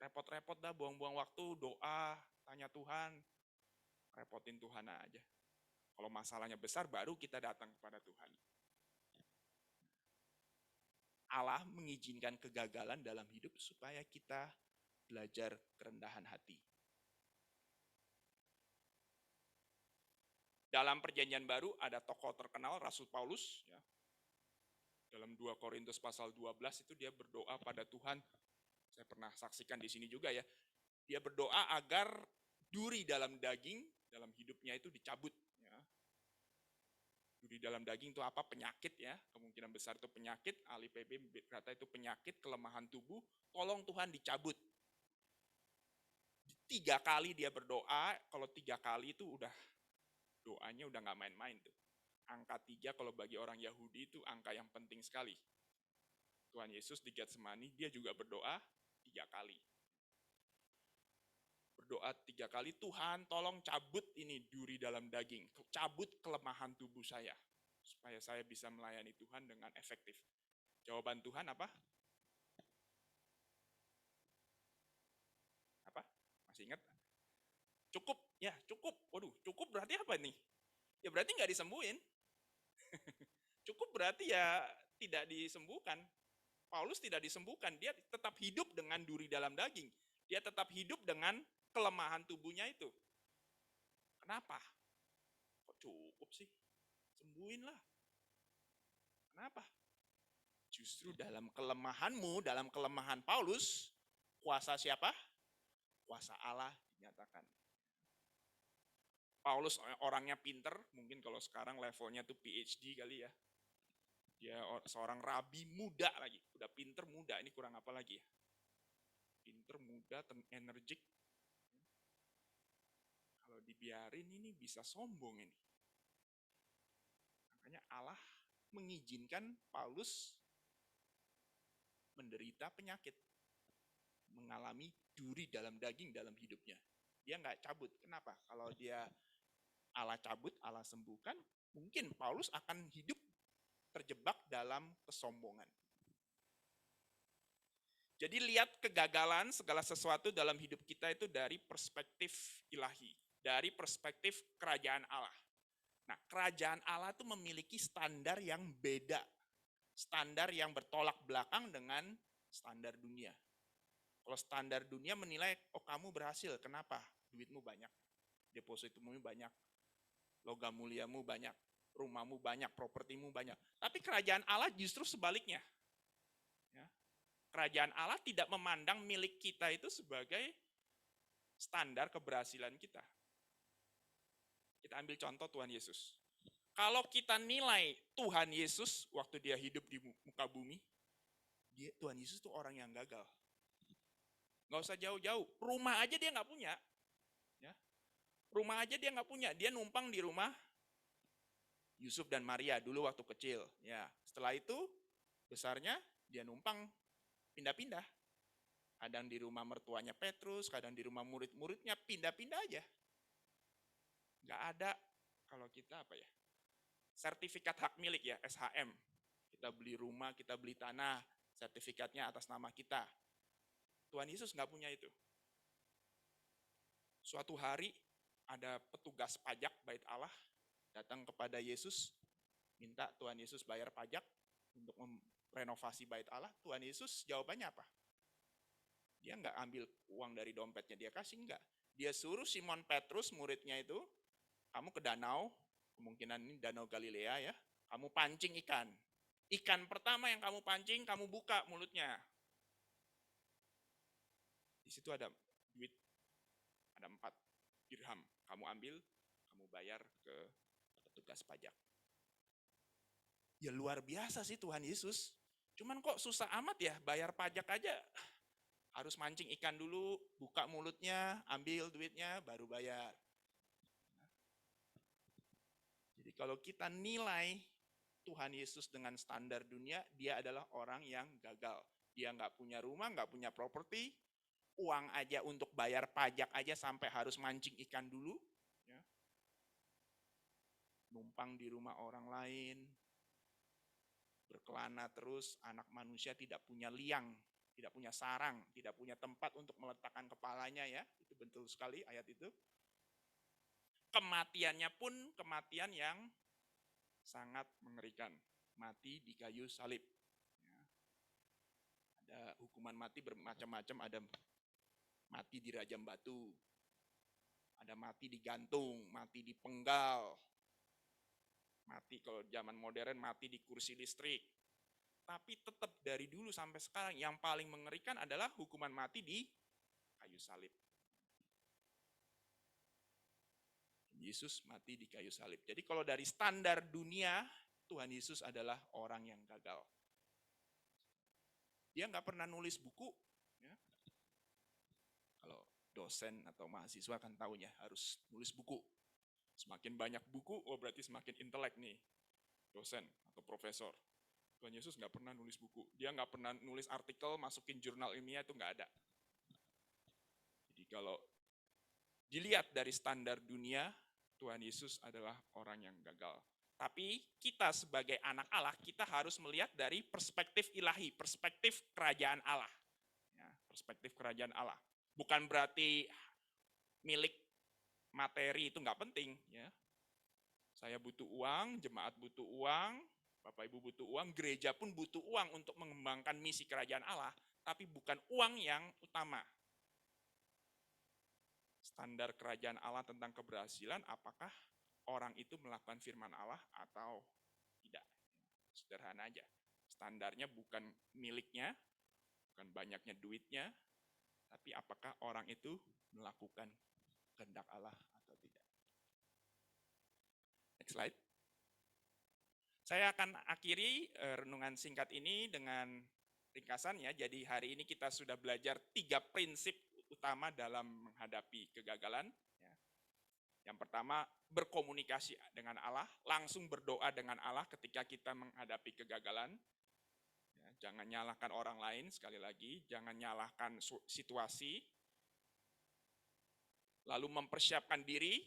repot-repot dah, buang-buang waktu, doa, tanya Tuhan, repotin Tuhan aja. Kalau masalahnya besar, baru kita datang kepada Tuhan. Allah mengizinkan kegagalan dalam hidup supaya kita belajar kerendahan hati. Dalam perjanjian baru ada tokoh terkenal, Rasul Paulus, ya. Dalam 2 Korintus pasal 12 itu dia berdoa pada Tuhan. Saya pernah saksikan di sini juga ya. Dia berdoa agar duri dalam daging, dalam hidupnya itu dicabut. Ya. Duri dalam daging itu apa? Penyakit ya. Kemungkinan besar itu penyakit. Ahli PB berkata itu penyakit, kelemahan tubuh. Tolong Tuhan dicabut. 3 kali dia berdoa, kalau 3 kali itu udah doanya udah nggak main-main tuh. Angka 3 kalau bagi orang Yahudi itu angka yang penting sekali. Tuhan Yesus di Getsemani, dia juga berdoa 3 kali. Berdoa 3 kali, Tuhan tolong cabut ini duri dalam daging, cabut kelemahan tubuh saya, supaya saya bisa melayani Tuhan dengan efektif. Jawaban Tuhan apa? Apa? Masih ingat? Cukup, ya cukup. Waduh, cukup berarti apa nih? Ya berarti nggak disembuhin. Cukup berarti ya tidak disembuhkan. Paulus tidak disembuhkan, dia tetap hidup dengan duri dalam daging. Dia tetap hidup dengan kelemahan tubuhnya itu. Kenapa? Kok cukup sih? Sembuhinlah. Kenapa? Justru dalam kelemahanmu, dalam kelemahan Paulus, kuasa siapa? Kuasa Allah dinyatakan. Paulus orangnya pinter, mungkin kalau sekarang levelnya tuh PhD kali ya. Dia seorang rabi muda lagi, udah pinter muda, ini kurang apa lagi ya? Pinter, muda, energik, Kalau dibiarin ini bisa sombong ini. Makanya Allah mengizinkan Paulus menderita penyakit, mengalami duri dalam daging dalam hidupnya. Dia nggak cabut. Kenapa? Kalau dia Allah cabut, Allah sembuhkan, mungkin Paulus akan hidup terjebak dalam kesombongan. Jadi lihat kegagalan segala sesuatu dalam hidup kita itu dari perspektif ilahi, dari perspektif kerajaan Allah. Nah, kerajaan Allah itu memiliki standar yang beda, standar yang bertolak belakang dengan standar dunia. Kalau standar dunia menilai, oh kamu berhasil, kenapa? Duitmu banyak, depositomu banyak, logam muliamu banyak, rumahmu banyak, propertimu banyak. Tapi kerajaan Allah justru sebaliknya. Ya. Kerajaan Allah tidak memandang milik kita itu sebagai standar keberhasilan kita. Kita ambil contoh Tuhan Yesus. Kalau kita nilai Tuhan Yesus waktu dia hidup di muka bumi, Tuhan Yesus itu orang yang gagal. Nggak usah jauh-jauh, rumah aja dia nggak punya. Ya. Rumah aja dia nggak punya, dia numpang di rumah Yusuf dan Maria dulu waktu kecil. Ya, setelah itu besarnya dia numpang pindah-pindah. Kadang di rumah mertuanya Petrus, kadang di rumah murid-muridnya, pindah-pindah aja. Nggak ada kalau kita apa ya? Sertifikat hak milik ya, SHM. Kita beli rumah, kita beli tanah, sertifikatnya atas nama kita. Tuhan Yesus nggak punya itu. Suatu hari ada petugas pajak bait Allah datang kepada Yesus, minta Tuhan Yesus bayar pajak untuk merenovasi bait Allah. Tuhan Yesus jawabannya apa? Dia nggak ambil uang dari dompetnya, dia kasih enggak. Dia suruh Simon Petrus, muridnya itu, kamu ke danau, kemungkinan ini danau Galilea ya, kamu pancing ikan. Ikan pertama yang kamu pancing, kamu buka mulutnya. Di situ ada duit, ada 4 dirham. Kamu ambil, kamu bayar ke petugas pajak. Ya luar biasa sih Tuhan Yesus. Cuman kok susah amat ya, bayar pajak aja. Harus mancing ikan dulu, buka mulutnya, ambil duitnya, baru bayar. Jadi kalau kita nilai Tuhan Yesus dengan standar dunia, dia adalah orang yang gagal. Dia nggak punya rumah, nggak punya properti, uang aja untuk bayar pajak aja sampai harus mancing ikan dulu. Ya. Numpang di rumah orang lain, berkelana terus, anak manusia tidak punya liang, tidak punya sarang, tidak punya tempat untuk meletakkan kepalanya ya. Itu betul sekali ayat itu. Kematiannya pun kematian yang sangat mengerikan. Mati di kayu salib. Ya. Ada hukuman mati bermacam-macam, ada mati di rajam batu, ada mati digantung, mati dipenggal, mati kalau zaman modern mati di kursi listrik. Tapi tetap dari dulu sampai sekarang yang paling mengerikan adalah hukuman mati di kayu salib. Yesus mati di kayu salib. Jadi kalau dari standar dunia, Tuhan Yesus adalah orang yang gagal. Dia nggak pernah nulis buku. Ya. Kalau dosen atau mahasiswa kan tahunya harus nulis buku. Semakin banyak buku, oh berarti semakin intelek nih dosen atau profesor. Tuhan Yesus nggak pernah nulis buku. Dia nggak pernah nulis artikel, masukin jurnal ilmiah, itu nggak ada. Jadi kalau dilihat dari standar dunia, Tuhan Yesus adalah orang yang gagal. Tapi kita sebagai anak Allah, kita harus melihat dari perspektif ilahi, perspektif kerajaan Allah. Ya, perspektif kerajaan Allah. Bukan berarti milik materi itu nggak penting. Ya. Saya butuh uang, jemaat butuh uang, Bapak Ibu butuh uang, gereja pun butuh uang untuk mengembangkan misi kerajaan Allah. Tapi bukan uang yang utama. Standar kerajaan Allah tentang keberhasilan, apakah orang itu melakukan firman Allah atau tidak. Sederhana aja. Standarnya bukan miliknya, bukan banyaknya duitnya, tapi apakah orang itu melakukan kehendak Allah atau tidak. Next slide. Saya akan akhiri renungan singkat ini dengan ringkasan ya. Jadi hari ini kita sudah belajar 3 prinsip utama dalam menghadapi kegagalan. Yang pertama, berkomunikasi dengan Allah, langsung berdoa dengan Allah ketika kita menghadapi kegagalan. Ya, jangan nyalahkan orang lain, sekali lagi, jangan nyalahkan situasi. Lalu mempersiapkan diri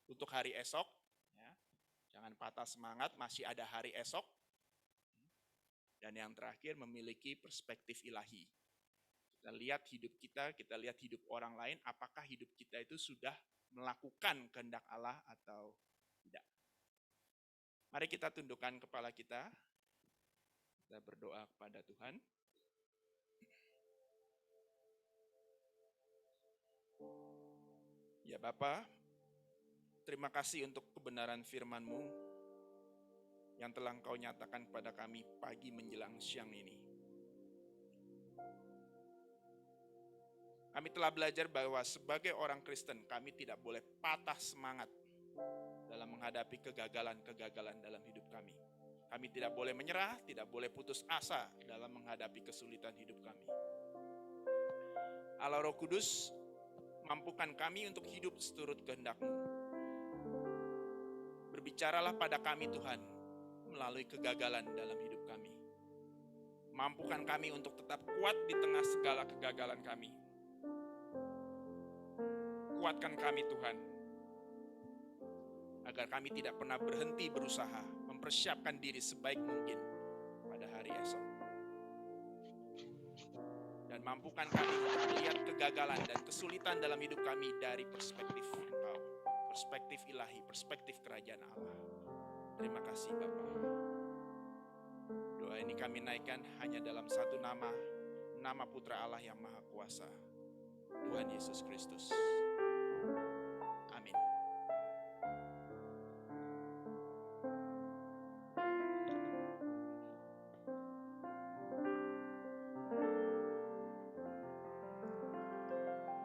untuk hari esok. Ya, jangan patah semangat, masih ada hari esok. Dan yang terakhir, memiliki perspektif ilahi. Kita lihat hidup kita lihat hidup orang lain, apakah hidup kita itu sudah melakukan kehendak Allah atau tidak. Mari kita tundukkan kepala kita. Kita berdoa kepada Tuhan. Ya Bapa, terima kasih untuk kebenaran firman-Mu yang telah Engkau nyatakan kepada kami pagi menjelang siang ini. Kami telah belajar bahwa sebagai orang Kristen, kami tidak boleh patah semangat dalam menghadapi kegagalan-kegagalan dalam hidup kami. Kami tidak boleh menyerah, tidak boleh putus asa dalam menghadapi kesulitan hidup kami. Allah Roh Kudus, mampukan kami untuk hidup seturut kehendak-Mu. Berbicaralah pada kami Tuhan, melalui kegagalan dalam hidup kami. Mampukan kami untuk tetap kuat di tengah segala kegagalan kami. Kuatkan kami Tuhan, agar kami tidak pernah berhenti berusaha mempersiapkan diri sebaik mungkin pada hari esok. Dan mampukan kami untuk melihat kegagalan dan kesulitan dalam hidup kami dari perspektif Engkau, perspektif ilahi, perspektif kerajaan Allah. Terima kasih Bapa. Doa ini kami naikkan hanya dalam satu nama, nama Putra Allah yang Maha Kuasa, Tuhan Yesus Kristus. Amin.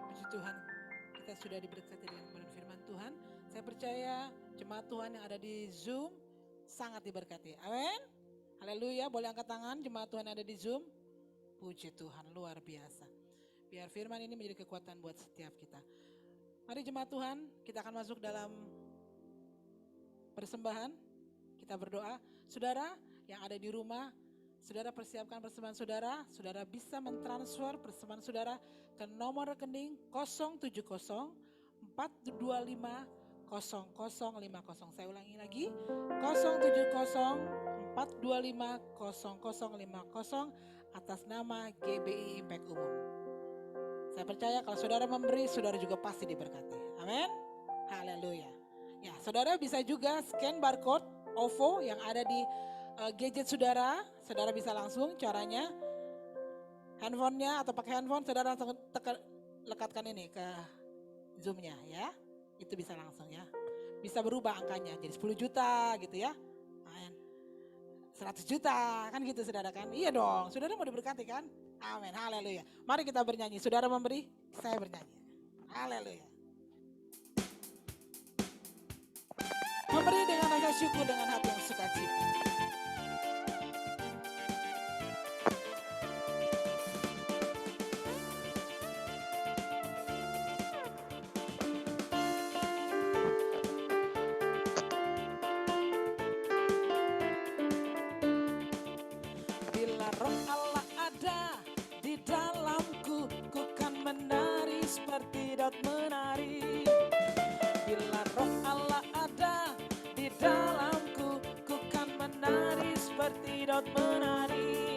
Puji Tuhan, kita sudah diberkati dengan kebenaran firman Tuhan. Saya percaya jemaat Tuhan yang ada di Zoom sangat diberkati. Amin. Haleluya, boleh angkat tangan jemaat Tuhan yang ada di Zoom. Puji Tuhan, luar biasa. Biar firman ini menjadi kekuatan buat setiap kita. Mari jemaat Tuhan, kita akan masuk dalam persembahan. Kita berdoa. Saudara yang ada di rumah, saudara persiapkan persembahan saudara. Saudara bisa mentransfer persembahan saudara ke nomor rekening 070 425 0050. Saya ulangi lagi, 070 425 0050 atas nama GBI Impact Umum. Saya percaya kalau saudara memberi, saudara juga pasti diberkati. Amin. Haleluya. Ya, saudara bisa juga scan barcode OVO yang ada di gadget saudara. Saudara bisa langsung caranya handphonenya atau pakai handphone, saudara langsung lekatkan ini ke zoomnya ya. Itu bisa langsung ya. Bisa berubah angkanya jadi 10 juta gitu ya. 100 juta kan gitu saudara kan. Iya dong, saudara mau diberkati kan. Amin, haleluya. Mari kita bernyanyi, saudara memberi, saya bernyanyi. Haleluya. Memberi dengan rasa syukur, dengan hati yang sukacita. Bila roh Allah ada di dalamku, ku kan menari seperti Daud menari. Bila roh Allah ada di dalamku, ku kan menari seperti Daud menari.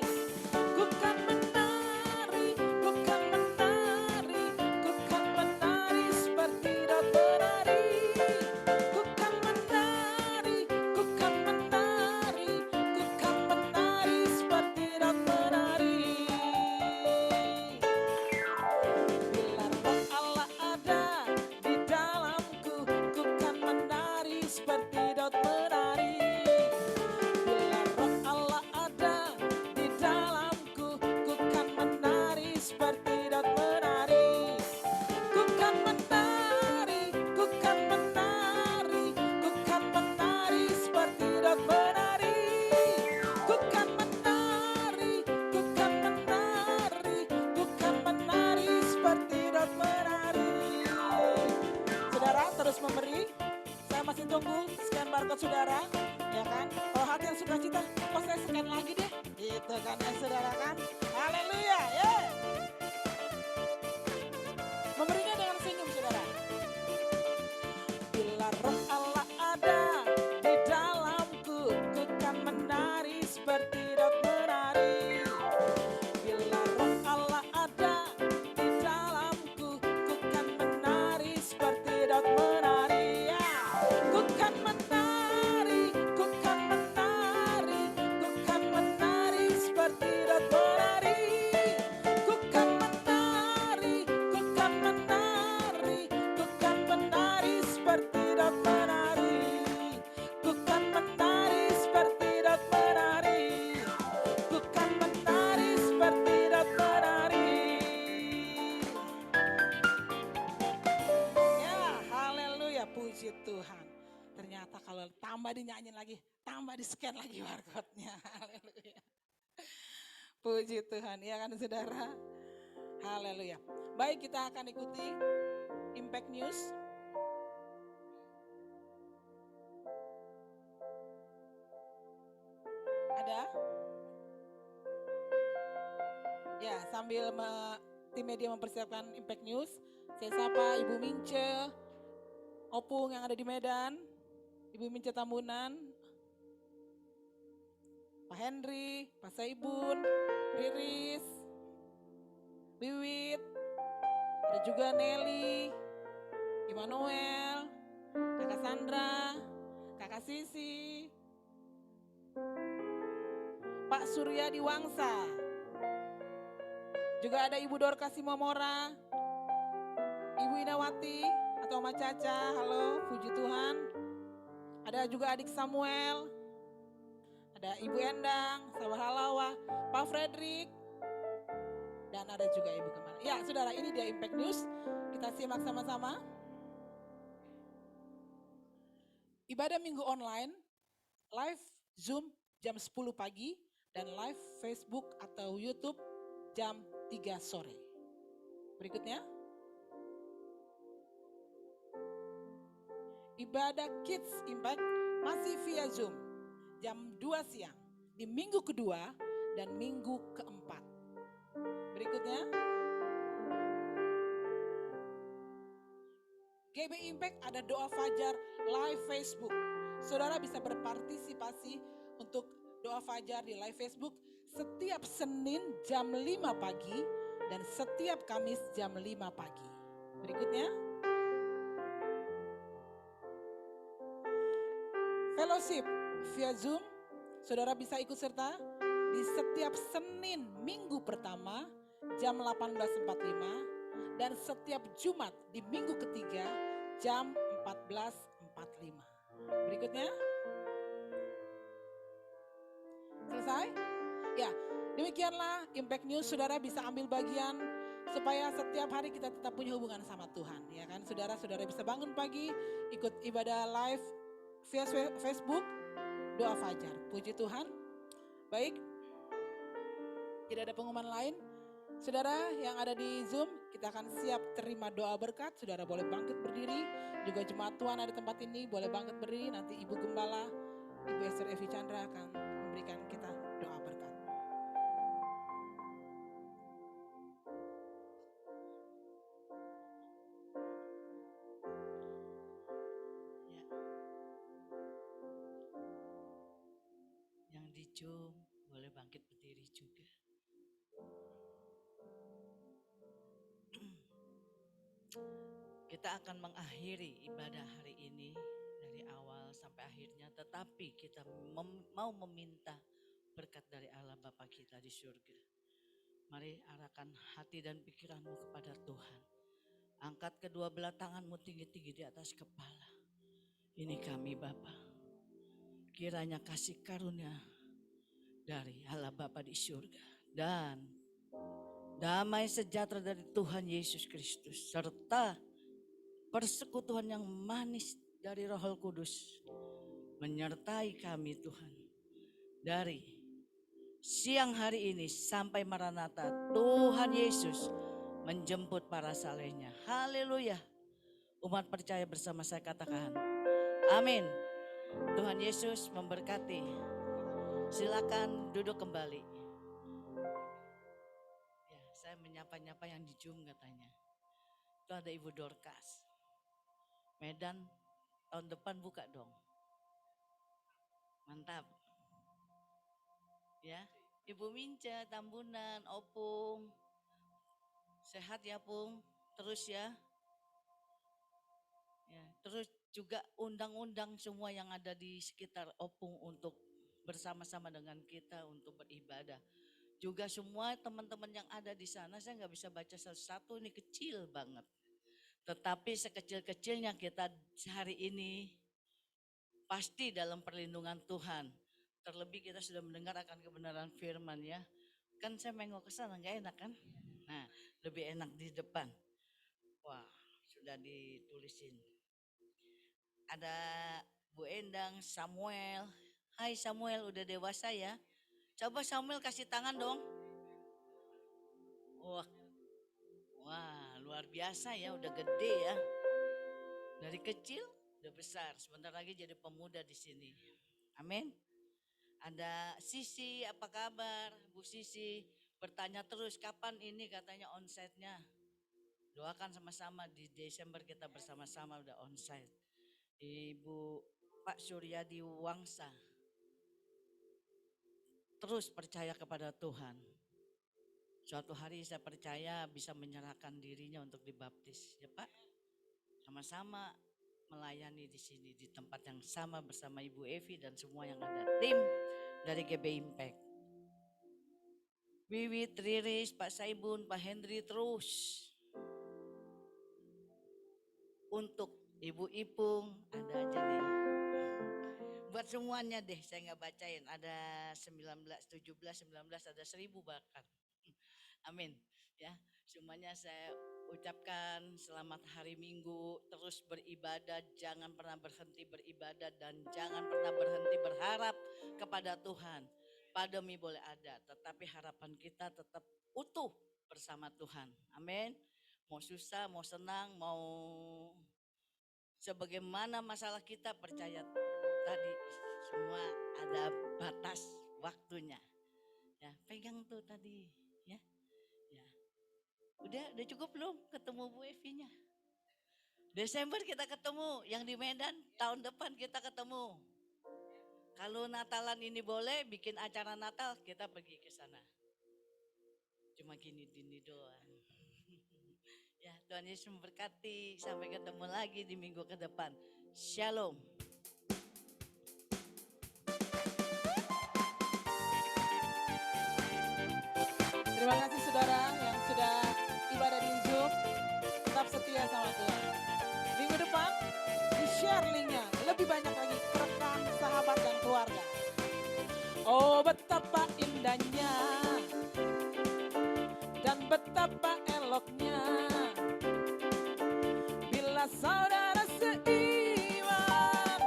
Ku kan menari, ku kan menari, ku kan menari seperti Daud menari. Ku kan menari, ku kan menari, ku kan menari seperti Daud menari. Bila roh Allah ada di dalamku, ku kan menari seperti Daud menari. Bila roh Allah ada Ya kan? Kalau hati yang sukacita, kok saya scan lagi deh. Gitu kan ya saudara kan. Haleluya. Ya. Memberinya dengan senyum saudara. Bila roh Allah ada di dalamku, ku kan menari seperti Daud menari. Bila roh Allah ada di dalamku, ku kan menari seperti Daud menari. Ya. Ku kan menari, ku kan menari, ku kan menari seperti Daud menari. Ku kan menari, ku kan menari, ku kan menari seperti Daud menari. Ku kan menari seperti Daud menari. Ku kan menari seperti Daud menari. Ya, haleluya, puji Tuhan. Ternyata kalau tambah dinyanyiin lagi, tambah di scan lagi barcode-nya. Haleluya. Puji Tuhan, ya kan saudara? Haleluya. Baik, kita akan ikuti Impact News. Ada? Ya, sambil tim media mempersiapkan Impact News, saya sapa Ibu Mince, Opung yang ada di Medan, Ibu Mince Tambunan, Pak Henry, Pak Saibun, Riris, Wiwit, ada juga Nelly, Immanuel, Kakak Sandra, Kakak Sisi, Pak Surya di Wangsa, juga ada Ibu Dorka Simomora, Ibu Inawati atau Oma Caca, halo, puji Tuhan. Ada juga adik Samuel, ada Ibu Endang, Sabah Halawa, Pak Frederick, dan ada juga Ibu Kemal. Ya saudara, ini dia Impact News, kita simak sama-sama. Ibadah minggu online, live Zoom jam 10 pagi, dan live Facebook atau YouTube jam 3 sore. Berikutnya. Ibadah Kids Impact masih via Zoom jam 2 siang di minggu kedua dan minggu keempat. Berikutnya. GB Impact ada doa fajar live Facebook. Saudara bisa berpartisipasi untuk doa fajar di live Facebook setiap Senin jam 5 pagi dan setiap Kamis jam 5 pagi. Berikutnya. Fellowship via Zoom, saudara bisa ikut serta di setiap Senin minggu pertama jam 18.45 dan setiap Jumat di minggu ketiga jam 14.45. Berikutnya. Selesai? Ya, demikianlah Impact News, saudara bisa ambil bagian supaya setiap hari kita tetap punya hubungan sama Tuhan. Ya kan, saudara-saudara bisa bangun pagi, ikut ibadah live via Facebook, doa fajar. Puji Tuhan. Baik, tidak ada pengumuman lain. Saudara yang ada di Zoom, kita akan siap terima doa berkat. Saudara boleh bangkit berdiri. Juga jemaat Tuhan ada tempat ini, boleh bangkit berdiri. Nanti Ibu Gembala, Ibu Esther Evi Chandra akan memberikan kita doa berkat. Yang di Zoom boleh bangkit berdiri juga. Kita akan mengakhiri ibadah hari ini dari awal sampai akhirnya, tetapi kita mau meminta berkat dari Allah Bapa kita di surga. Mari arahkan hati dan pikiranmu kepada Tuhan. Angkat kedua belah tanganmu tinggi-tinggi di atas kepala. Ini kami Bapa. Kiranya kasih karunia dari Allah Bapa di surga dan damai sejahtera dari Tuhan Yesus Kristus serta persekutuan yang manis dari Roh Kudus menyertai kami Tuhan. Dari siang hari ini sampai Maranatha, Tuhan Yesus menjemput para salehnya. Haleluya. Umat percaya bersama saya katakan amin. Tuhan Yesus memberkati. Silakan duduk kembali. Ya, saya menyapa-nyapa yang di Zoom katanya. Itu ada Ibu Dorcas. Medan tahun depan buka dong. Mantap. Ya, Ibu Minca, Tambunan, Opung. Sehat ya, Pung. Terus ya. Ya, terus juga undang-undang semua yang ada di sekitar Opung untuk bersama-sama dengan kita untuk beribadah. Juga semua teman-teman yang ada di sana, saya nggak bisa baca satu-satu, ini kecil banget. Tetapi sekecil-kecilnya kita hari ini pasti dalam perlindungan Tuhan. Terlebih kita sudah mendengar akan kebenaran firman ya. Kan saya nengok ke sana nggak enak kan? Nah, lebih enak di depan. Wah, sudah ditulisin. Ada Bu Endang, Samuel. Hai Samuel, udah dewasa ya. Coba Samuel kasih tangan dong. Wah, wah luar biasa ya, udah gede ya. Dari kecil udah besar, sebentar lagi jadi pemuda di sini. Amin. Ada Sisi, apa kabar? Bu Sisi bertanya terus kapan ini katanya onsite-nya. Doakan sama-sama di Desember kita bersama-sama udah onsite. Ibu Pak Suryadi Wangsa. Terus percaya kepada Tuhan. Suatu hari saya percaya bisa menyerahkan dirinya untuk dibaptis. Ya Pak, sama-sama melayani di sini di tempat yang sama bersama Ibu Evi dan semua yang ada tim dari GB Impact. Wiwi, Riris, Pak Saibun, Pak Hendri terus untuk Ibu Ipung ada aja nih. Buat semuanya deh saya nggak bacain, ada 19, 17, 19, ada 1000 bahkan. Amin ya, semuanya saya ucapkan selamat hari Minggu, terus beribadah, jangan pernah berhenti beribadah dan jangan pernah berhenti berharap kepada Tuhan. Pandemi boleh ada, tetapi harapan kita tetap utuh bersama Tuhan. Amin. Mau susah, mau senang, mau sebagaimana masalah kita, percaya tadi semua ada batas waktunya. Ya, pegang tuh tadi, ya. Ya. Udah cukup belum ketemu Bu Evi-nya? Desember kita ketemu, yang di Medan tahun depan kita ketemu. Kalau Natalan ini boleh bikin acara Natal, kita pergi ke sana. Cuma gini doang. Ya, Tuhan Yesus memberkati. Sampai ketemu lagi di minggu ke depan. Shalom. Terima kasih saudara yang sudah ibadah di Zoom. Tetap setia sama Tuhan. Minggu depan di-share linknya lebih banyak lagi ke rekan, sahabat dan keluarga. Oh betapa indahnya dan betapa eloknya bila saudara seiman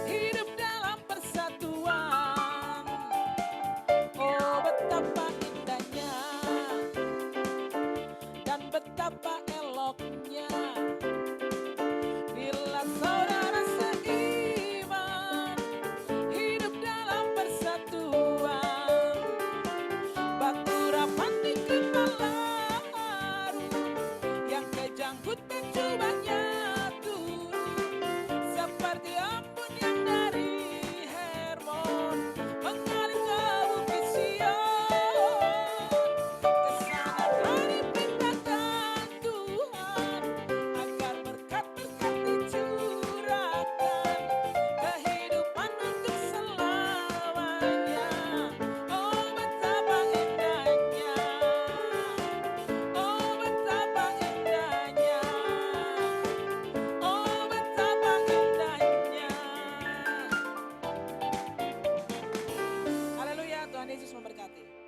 hidup dalam persatuan. Oh betapa indahnya dan betapa eloknya bila saudara seiman hidup dalam persatuan. Batu rapat di kepala yang kejangkutan cobanya turun seperti embun yang dari Hermon mengalir ke bukit Sion. Kesana diperintahkan Tuhan agar berkat-berkat dicurahkan kehidupan untuk selamanya. Oh betapa indahnya, oh betapa indahnya, oh betapa indahnya. Haleluya, Tuhan Yesus memberkati.